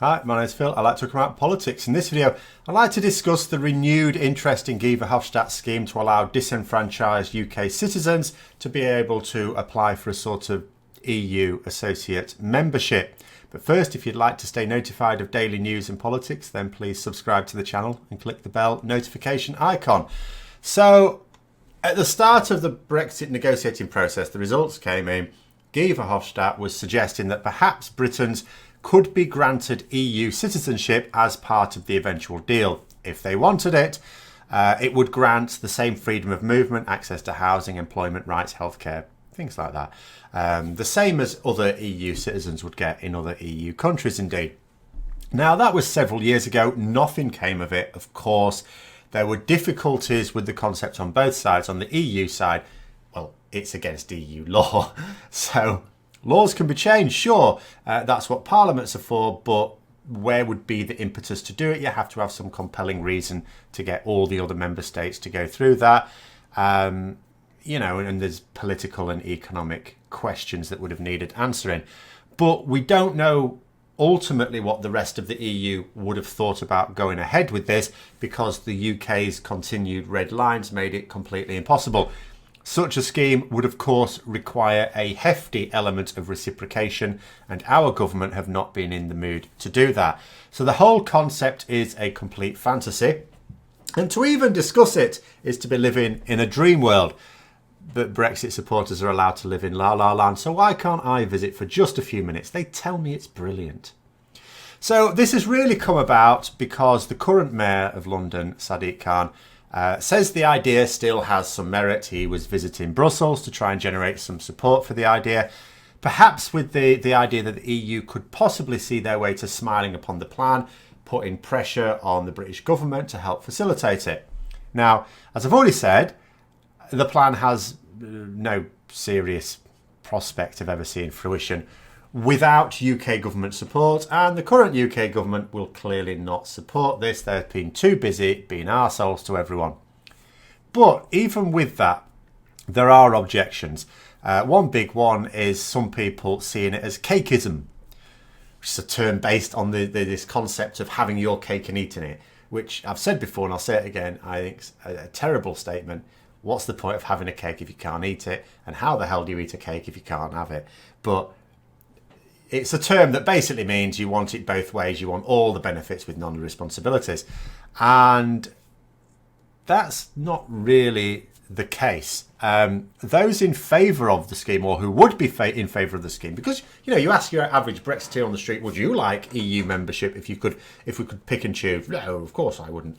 Hi, my name is Phil. I like to talk about politics. In this video, I'd like to discuss the renewed interest in Guy Verhofstadt's scheme to allow disenfranchised UK citizens to be able to apply for a sort of EU associate membership. But first, if you'd like to stay notified of daily news and politics, then please subscribe to the channel and click the bell notification icon. So, at the start of the Brexit negotiating process, the results came in. Guy Verhofstadt was suggesting that perhaps Britons could be granted EU citizenship as part of the eventual deal. If they wanted it, it would grant the same freedom of movement, access to housing, employment rights, healthcare, things like that. The same as other EU citizens would get in other EU countries indeed. Now, that was several years ago. Nothing came of it, of course. There were difficulties with the concept on both sides. On the EU side, well, it's against EU law. So laws can be changed, sure. That's what parliaments are for, but where would be the impetus to do it? You have to have some compelling reason to get all the other member states to go through that. And there's political and economic questions that would have needed answering. But we don't know ultimately what the rest of the EU would have thought about going ahead with this, because the UK's continued red lines made it completely impossible. Such a scheme would, of course, require a hefty element of reciprocation, and our government have not been in the mood to do that. So the whole concept is a complete fantasy. And to even discuss it is to be living in a dream world. But Brexit supporters are allowed to live in La La Land, so why can't I visit for just a few minutes? They tell me it's brilliant. So this has really come about because the current mayor of London, Sadiq Khan, says the idea still has some merit. He was visiting Brussels to try and generate some support for the idea, perhaps with the idea that the EU could possibly see their way to smiling upon the plan, putting pressure on the British government to help facilitate it. Now, as I've already said, the plan has no serious prospect of ever seeing fruition without UK government support, and the current UK government will clearly not support this. They've been too busy being arseholes to everyone. But even with that, there are objections. One big one is some people seeing it as cakeism, which is a term based on this concept of having your cake and eating it, which I've said before and I'll say it again, I think it's a terrible statement. What's the point of having a cake if you can't eat it? And how the hell do you eat a cake if you can't have it? But it's a term that basically means you want it both ways. You want all the benefits with none of the responsibilities. And that's not really the case. Those in favour of the scheme, or who would be in favour of the scheme, because you ask your average Brexiteer on the street, would you like EU membership if we could pick and choose? No, of course I wouldn't.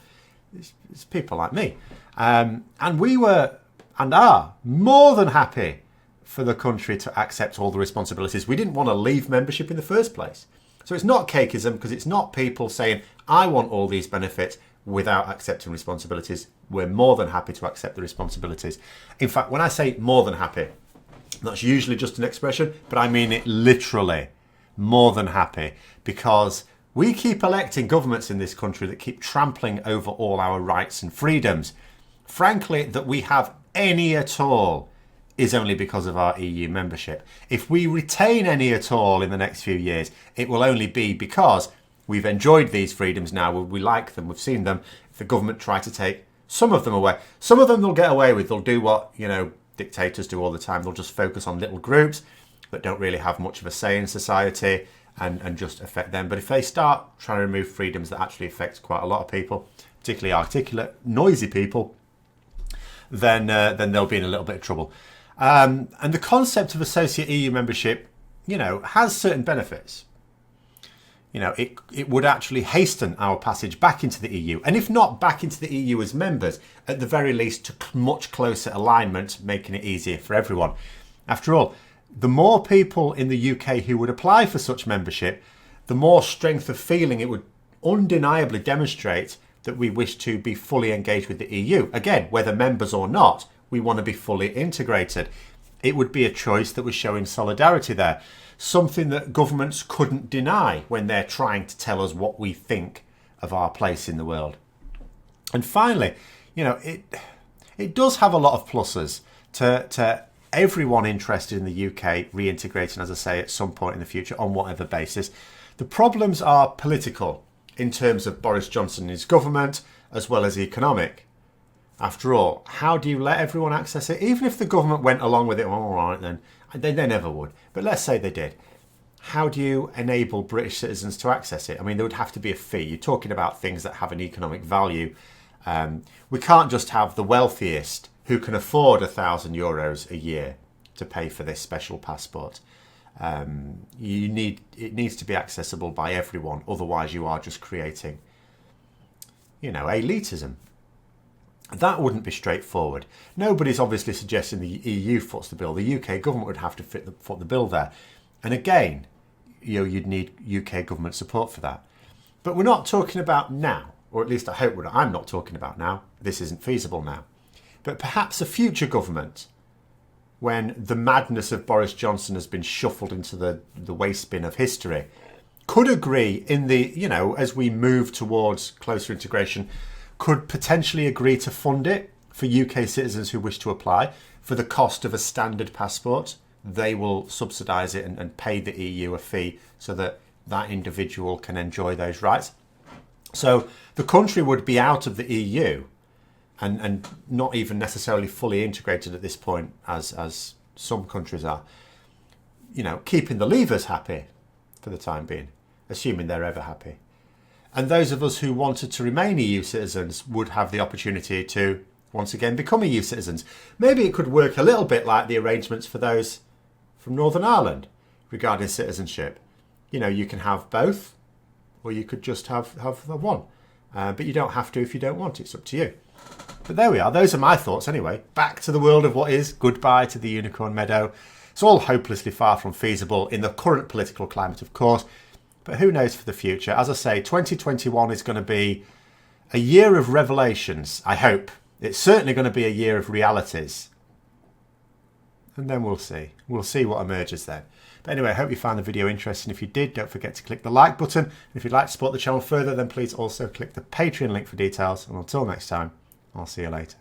It's people like me. And we were and are more than happy for the country to accept all the responsibilities. We didn't want to leave membership in the first place. So it's not cakeism, because it's not people saying, I want all these benefits without accepting responsibilities. We're more than happy to accept the responsibilities. In fact, when I say more than happy, that's usually just an expression, but I mean it literally, more than happy, because we keep electing governments in this country that keep trampling over all our rights and freedoms. Frankly, that we have any at all is only because of our EU membership. If we retain any at all in the next few years, it will only be because we've enjoyed these freedoms now. We like them, we've seen them. If the government try to take some of them away, some of them they'll get away with. They'll do what, dictators do all the time. They'll just focus on little groups that don't really have much of a say in society and just affect them. But if they start trying to remove freedoms that actually affect quite a lot of people, particularly articulate, noisy people, then they'll be in a little bit of trouble. And the concept of associate EU membership, has certain benefits. It would actually hasten our passage back into the EU. And if not back into the EU as members, at the very least to much closer alignment, making it easier for everyone. After all, the more people in the UK who would apply for such membership, the more strength of feeling it would undeniably demonstrate that we wish to be fully engaged with the EU. Again, whether members or not, we want to be fully integrated. It would be a choice that was showing solidarity there. Something that governments couldn't deny when they're trying to tell us what we think of our place in the world. And finally, it does have a lot of pluses to everyone interested in the UK reintegrating, as I say, at some point in the future on whatever basis. The problems are political in terms of Boris Johnson and his government, as well as economic. After all, how do you let everyone access it? Even if the government went along with it, well, all right then, they never would. But let's say they did. How do you enable British citizens to access it? I mean, there would have to be a fee. You're talking about things that have an economic value. We can't just have the wealthiest who can afford €1,000 a year to pay for this special passport. It needs to be accessible by everyone. Otherwise, you are just creating, elitism. That wouldn't be straightforward. Nobody's obviously suggesting the EU foots the bill. The UK government would have to foot the bill there. And again, you'd need UK government support for that. But we're not talking about now, or at least I hope I'm not talking about now. This isn't feasible now. But perhaps a future government, when the madness of Boris Johnson has been shuffled into the waste bin of history, could agree as we move towards closer integration, could potentially agree to fund it for UK citizens who wish to apply for the cost of a standard passport. They will subsidise it and pay the EU a fee so that that individual can enjoy those rights. So the country would be out of the EU and not even necessarily fully integrated at this point, as some countries are. Keeping the leavers happy for the time being, assuming they're ever happy. And those of us who wanted to remain EU citizens would have the opportunity to once again become EU citizens. Maybe it could work a little bit like the arrangements for those from Northern Ireland regarding citizenship. You can have both, or you could just have the one. But you don't have to if you don't want it. It's up to you. But there we are. Those are my thoughts anyway. Back to the world of what is. Goodbye to the unicorn meadow. It's all hopelessly far from feasible in the current political climate, of course. But who knows for the future? As I say, 2021 is going to be a year of revelations, I hope. It's certainly going to be a year of realities. And then we'll see. We'll see what emerges then. But anyway, I hope you found the video interesting. If you did, don't forget to click the like button. And if you'd like to support the channel further, then please also click the Patreon link for details. And until next time, I'll see you later.